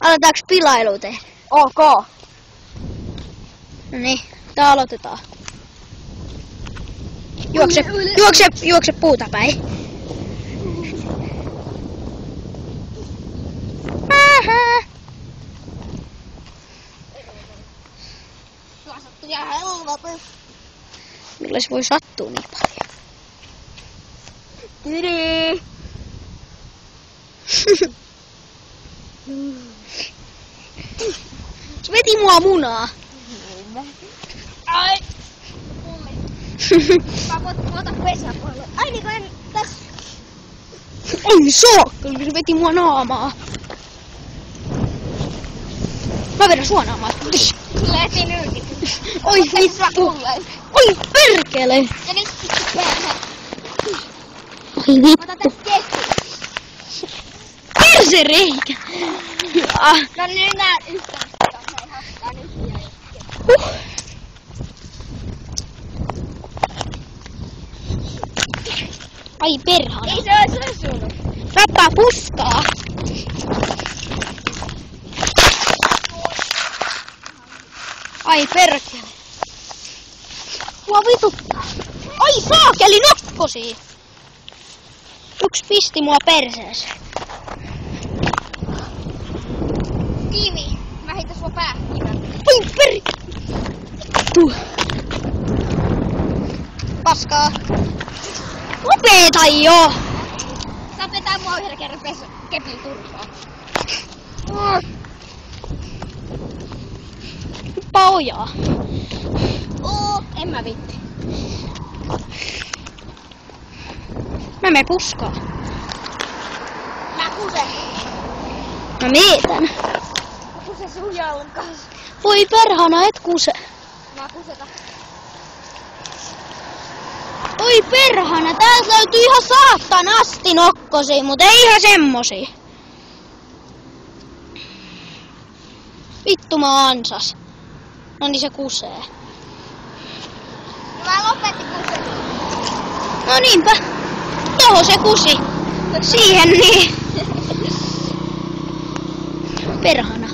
Aletaanko pilailu tehdä? Ok. No niin, tää aloitetaan. Juokse puuta päin. Milloin se voi sattua niin paljon? Tyri! Se veti mua munaa. Ai! Mä otan pesäpallo. Ai niinku en tässä. Oi saakkeli, se veti mua naamaa. Mä vedän sua naamaa. Lähti nyrkit. Oi vittu. Oi perkele. Ja nyt perhe. Oi Ota vittu. tästä kesti. Persereikä. No nyt näet yhtään. Hei, hakkaa nyt. Ai perhana. Ei se ois osunut. Rappaa puskaa. Ai perkele. Mua vituttaa. Ai saakeli nokkosi. Yksi pisti mua perseeseen. Kivi. Mä heitän sua päähkivällä. Oi perkele. Paskaa. Lopeta jo. Sä vetää mua yhdellä kerran kepin turpaa. Hyppää ojaa. En mä vitti. Mä menen puskaan. Mä kusen. Mä mietän. Mä kusen sun jalkaan. Voi perhana, et kuse. Mä kuseta. Oi perhana, täältä löytyy ihan saatanasti nokkosia, mut ei ihan semmosia. Vittu mä ansas. No niin se kusee. No mä lopetin kusen. No niinpä. Toho se kusi. Siihen niin. Perhana.